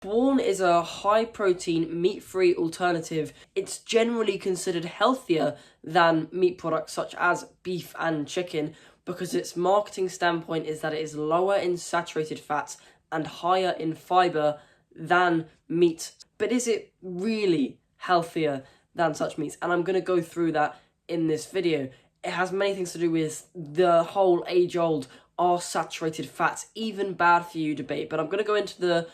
Quorn is a high-protein, meat-free alternative. It's generally considered healthier than meat products such as beef and chicken because its marketing standpoint is that it is lower in saturated fats and higher in fiber than meat. But is it really healthier than such meats? And I'm going to go through that in this video. It has many things to do with the whole age-old, are saturated fats even bad for you debate, but I'm going to go into the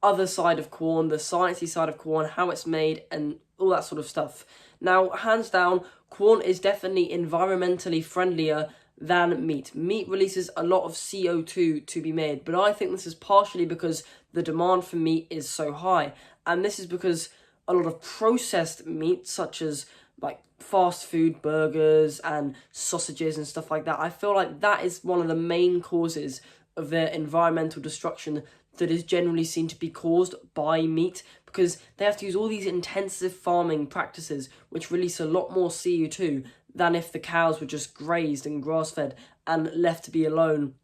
other side of Quorn, the sciencey side of Quorn, how it's made, and all that sort of stuff. Now, hands down, Quorn is definitely environmentally friendlier than meat. Meat releases a lot of CO2 to be made, but I think this is partially because the demand for meat is so high, and this is because a lot of processed meat, such as like fast food burgers and sausages and stuff like that, I feel like that is one of the main causes of their environmental destruction that is generally seen to be caused by meat, because they have to use all these intensive farming practices which release a lot more CO2 than if the cows were just grazed and grass-fed and left to be alone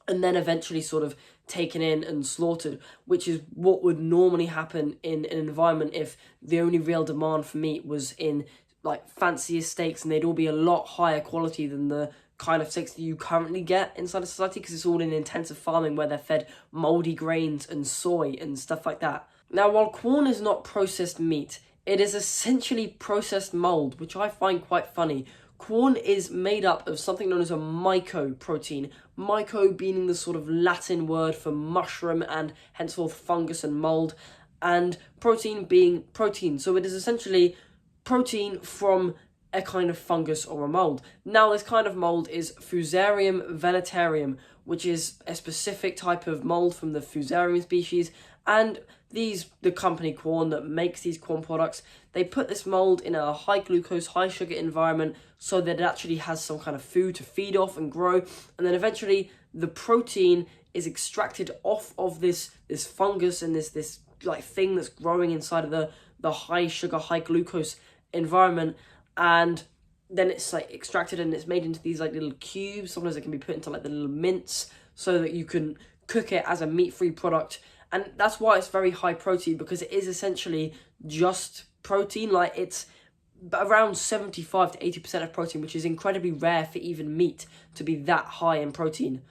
and then eventually sort of taken in and slaughtered, which is what would normally happen in an environment if the only real demand for meat was in like fancier steaks, and they'd all be a lot higher quality than the kind of steaks that you currently get inside of society, because it's all in intensive farming where they're fed moldy grains and soy and stuff like that. Now, while Quorn is not processed meat, it is essentially processed mold, which I find quite funny. Quorn is made up of something known as a mycoprotein, myco being the sort of Latin word for mushroom and henceforth fungus and mold, and protein being protein. So it is essentially protein from a kind of fungus or a mold. Now, this kind of mold is Fusarium venetorium, which is a specific type of mold from the Fusarium species, and the company Quorn that makes these Quorn products, they put this mold in a high glucose, high sugar environment so that it actually has some kind of food to feed off and grow, and then eventually the protein is extracted off of this fungus and this like thing that's growing inside of the high sugar, high glucose environment, and then it's like extracted and it's made into these like little cubes. Sometimes it can be put into like the little mince so that you can cook it as a meat-free product, and that's why it's very high protein, because it is essentially just protein. Like, it's around 75 to 80% of protein, which is incredibly rare for even meat to be that high in protein.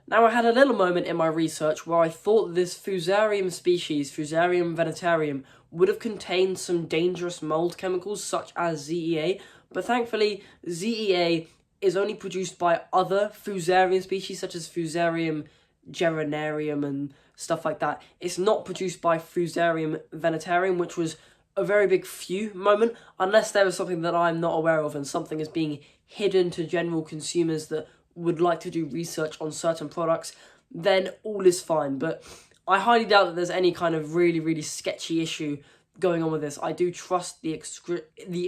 Now, I had a little moment in my research where I thought this Fusarium species, Fusarium venetorium, would have contained some dangerous mold chemicals such as ZEA, but thankfully ZEA is only produced by other Fusarium species such as Fusarium geranium and stuff like that. It's not produced by Fusarium venetorium, which was a very big phew moment, unless there was something that I'm not aware of and something is being hidden to general consumers that would like to do research on certain products, then all is fine. But I highly doubt that there's any kind of really, really sketchy issue going on with this. I do trust the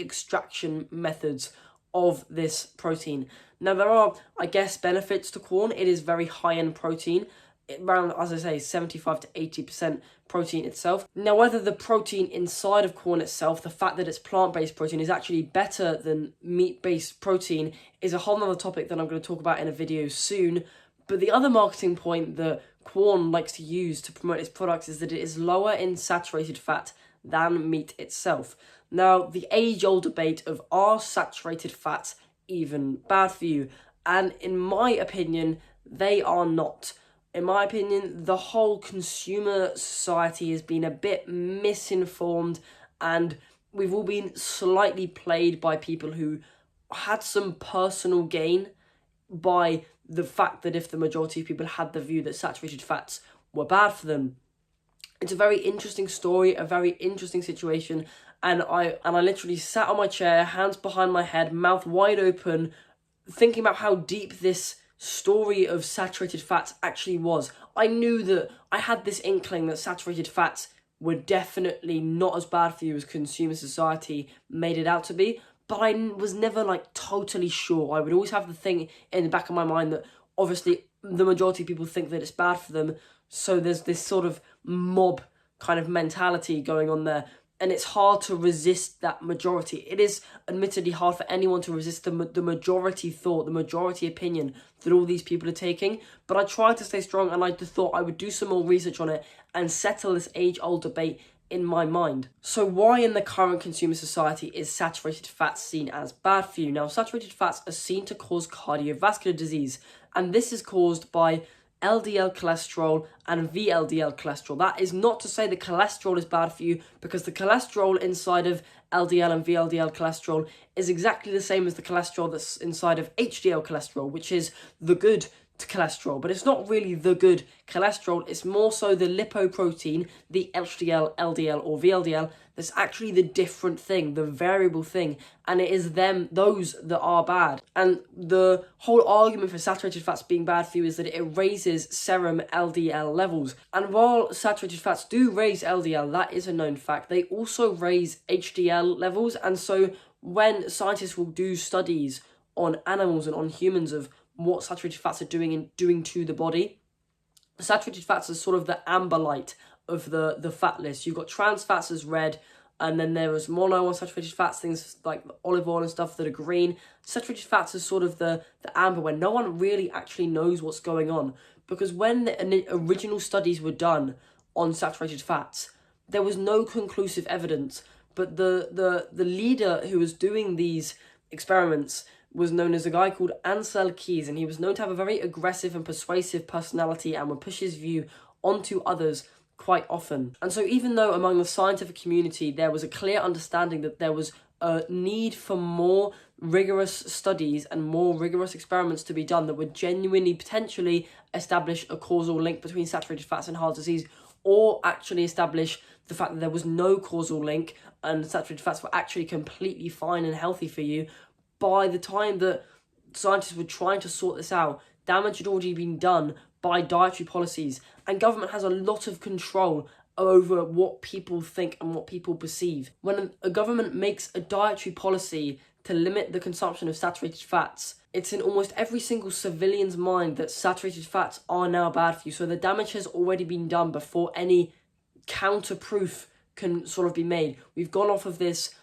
extraction methods of this protein. Now, there are, I guess, benefits to Quorn. It is very high in protein, around, as I say, 75 to 80% protein itself. Now, whether the protein inside of Quorn itself, the fact that it's plant-based protein, is actually better than meat-based protein is a whole other topic that I'm going to talk about in a video soon. But the other marketing point that Quorn likes to use to promote its products is that it is lower in saturated fat than meat itself. Now, the age-old debate of, are saturated fats even bad for you? And in my opinion, they are not. In my opinion, the whole consumer society has been a bit misinformed, and we've all been slightly played by people who had some personal gain by the fact that if the majority of people had the view that saturated fats were bad for them. It's a very interesting story, a very interesting situation, and I literally sat on my chair, hands behind my head, mouth wide open, thinking about how deep this story of saturated fats actually was. I knew that I had this inkling that saturated fats were definitely not as bad for you as consumer society made it out to be, but I was never like totally sure. I would always have the thing in the back of my mind that obviously the majority of people think that it's bad for them, so there's this sort of mob kind of mentality going on there, and it's hard to resist that majority. It is admittedly hard for anyone to resist the majority thought, the majority opinion that all these people are taking. But I tried to stay strong, and I thought I would do some more research on it and settle this age-old debate in my mind. So why in the current consumer society is saturated fat seen as bad for you? Now, saturated fats are seen to cause cardiovascular disease, and this is caused by LDL cholesterol and VLDL cholesterol. That is not to say that cholesterol is bad for you, because the cholesterol inside of LDL and VLDL cholesterol is exactly the same as the cholesterol that's inside of HDL cholesterol, which is the good cholesterol, but it's not really the good cholesterol. It's more so the lipoprotein, the HDL, LDL, or VLDL, that's actually the different thing, the variable thing, and it is those that are bad. And the whole argument for saturated fats being bad for you is that it raises serum LDL levels. And while saturated fats do raise LDL, that is a known fact, they also raise HDL levels. And so when scientists will do studies on animals and on humans of what saturated fats are doing to the body, saturated fats are sort of the amber light of the fat list. You've got trans fats as red, and then there is monounsaturated fats, things like olive oil and stuff, that are green. Saturated fats is sort of the amber, where no one really actually knows what's going on, because when the original studies were done on saturated fats, there was no conclusive evidence. But the leader who was doing these experiments was known as a guy called Ancel Keys, and he was known to have a very aggressive and persuasive personality and would push his view onto others quite often. And so even though among the scientific community there was a clear understanding that there was a need for more rigorous studies and more rigorous experiments to be done that would genuinely potentially establish a causal link between saturated fats and heart disease, or actually establish the fact that there was no causal link and saturated fats were actually completely fine and healthy for you, by the time that scientists were trying to sort this out, damage had already been done by dietary policies, and government has a lot of control over what people think and what people perceive. When a government makes a dietary policy to limit the consumption of saturated fats, it's in almost every single civilian's mind that saturated fats are now bad for you. So the damage has already been done before any counter-proof can sort of be made. We've gone off of this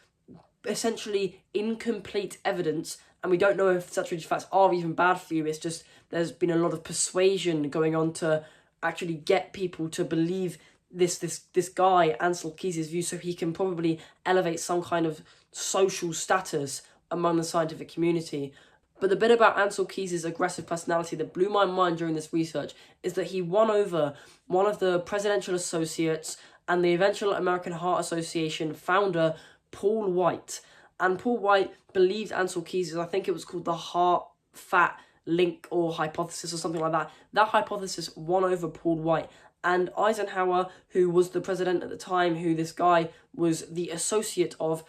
essentially incomplete evidence, and we don't know if saturated fats are even bad for you. It's just there's been a lot of persuasion going on to actually get people to believe this guy Ancel Keys' view, so he can probably elevate some kind of social status among the scientific community. But the bit about Ancel Keys' aggressive personality that blew my mind during this research is that he won over one of the presidential associates and the eventual American Heart Association founder, Paul White. And Paul White believed Ancel Keys', I think it was called the heart-fat link or hypothesis or something like that. That hypothesis won over Paul White. And Eisenhower, who was the president at the time, who this guy was the associate of,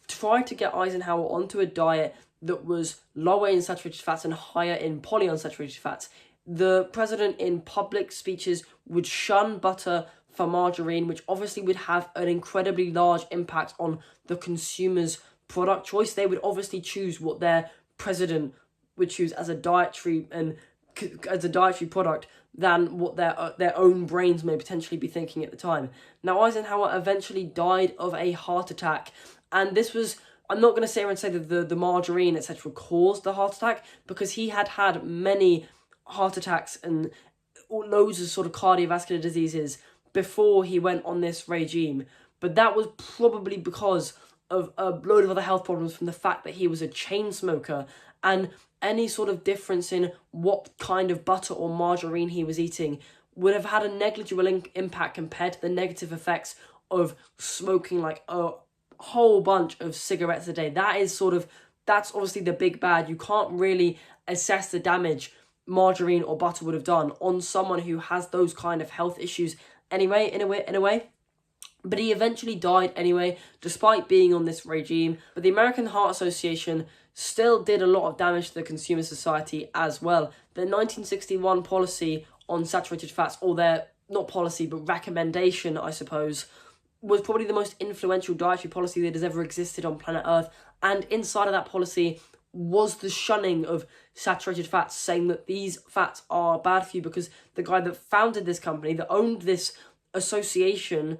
tried to get Eisenhower onto a diet that was lower in saturated fats and higher in polyunsaturated fats. The president in public speeches would shun butter for margarine, which obviously would have an incredibly large impact on the consumer's product choice. They would obviously choose what their president would choose as a dietary product than what their own brains may potentially be thinking at the time. Now, Eisenhower eventually died of a heart attack, and this was, I'm not going to sit here and say that the margarine, etc., caused the heart attack, because he had many heart attacks and loads of sort of cardiovascular diseases before he went on this regime. But that was probably because of a load of other health problems from the fact that he was a chain smoker, and any sort of difference in what kind of butter or margarine he was eating would have had a negligible impact compared to the negative effects of smoking like a whole bunch of cigarettes a day. That's obviously the big bad. You can't really assess the damage margarine or butter would have done on someone who has those kind of health issues anyway, in a way. But he eventually died anyway, despite being on this regime. But the American Heart Association still did a lot of damage to the consumer society as well. The 1961 policy on saturated fats, or their, not policy, but recommendation, I suppose, was probably the most influential dietary policy that has ever existed on planet Earth. And inside of that policy was the shunning of saturated fats, saying that these fats are bad for you, because the guy that founded this company, that owned this association,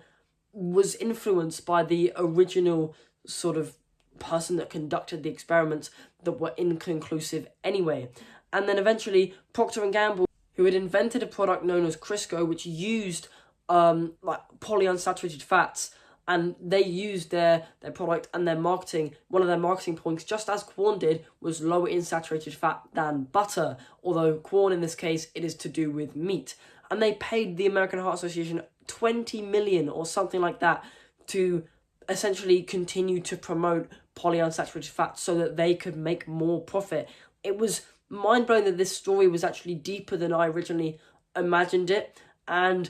was influenced by the original sort of person that conducted the experiments that were inconclusive anyway. And then eventually Procter & Gamble, who had invented a product known as Crisco, which used like polyunsaturated fats, and they used their product and their marketing, one of their marketing points, just as Quorn did, was lower in saturated fat than butter, although Quorn in this case, it is to do with meat. And they paid the American Heart Association 20 million or something like that to essentially continue to promote polyunsaturated fats so that they could make more profit. It was mind-blowing that this story was actually deeper than I originally imagined it, and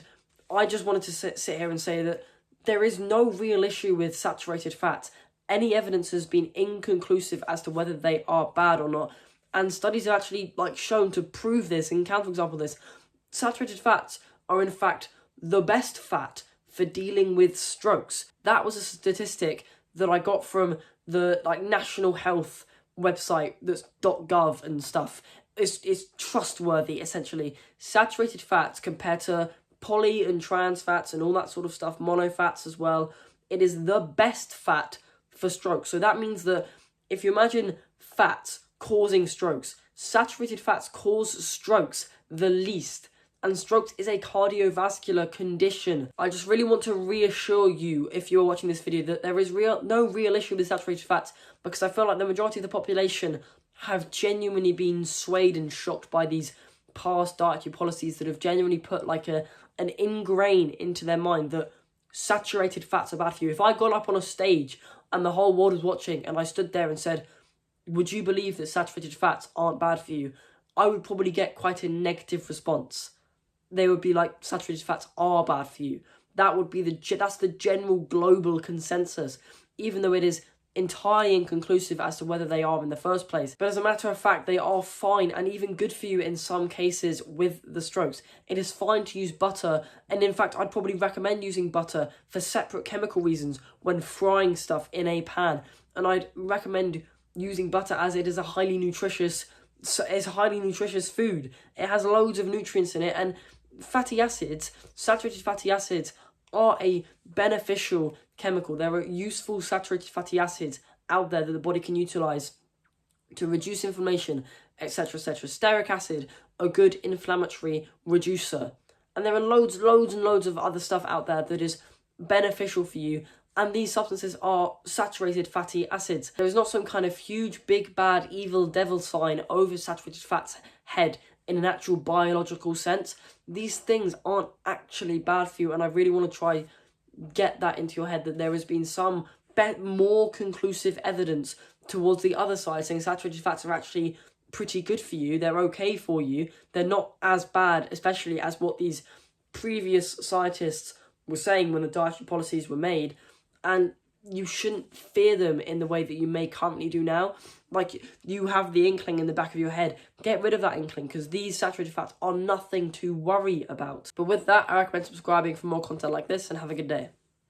I just wanted to sit here and say that there is no real issue with saturated fats. Any evidence has been inconclusive as to whether they are bad or not, and studies have actually shown to prove this and counterexample this. Saturated fats are in fact the best fat for dealing with strokes. That was a statistic that I got from the National Health website, that's .gov and stuff. It's trustworthy, essentially. Saturated fats compared to poly and trans fats and all that sort of stuff, mono fats as well, it is the best fat for strokes. So that means that if you imagine fats causing strokes, saturated fats cause strokes the least. And strokes is a cardiovascular condition. I just really want to reassure you, if you're watching this video, that there is no real issue with saturated fats, because I feel like the majority of the population have genuinely been swayed and shocked by these past dietary policies that have genuinely put an ingrain into their mind that saturated fats are bad for you. If I got up on a stage and the whole world was watching and I stood there and said, would you believe that saturated fats aren't bad for you? I would probably get quite a negative response. They would be like, saturated fats are bad for you. That would be that's the general global consensus, even though it is entirely inconclusive as to whether they are in the first place. But as a matter of fact, they are fine and even good for you in some cases with the strokes. It is fine to use butter, and in fact, I'd probably recommend using butter for separate chemical reasons when frying stuff in a pan. And I'd recommend using butter as it is a highly nutritious food. It has loads of nutrients in it, and fatty acids, saturated fatty acids, are a beneficial chemical. There are useful saturated fatty acids out there that the body can utilize to reduce inflammation, etc., etc. Stearic acid, a good inflammatory reducer. And there are loads and loads of other stuff out there that is beneficial for you, and these substances are saturated fatty acids. There is not some kind of huge, big, bad, evil devil sign over saturated fat's head in an actual biological sense. These things aren't actually bad for you, and I really want to try get that into your head, that there has been some more conclusive evidence towards the other side saying saturated fats are actually pretty good for you, they're okay for you, they're not as bad, especially as what these previous scientists were saying when the dietary policies were made. And you shouldn't fear them in the way that you may currently do now. You have the inkling in the back of your head. Get rid of that inkling, because these saturated fats are nothing to worry about. But with that, I recommend subscribing for more content like this, and have a good day.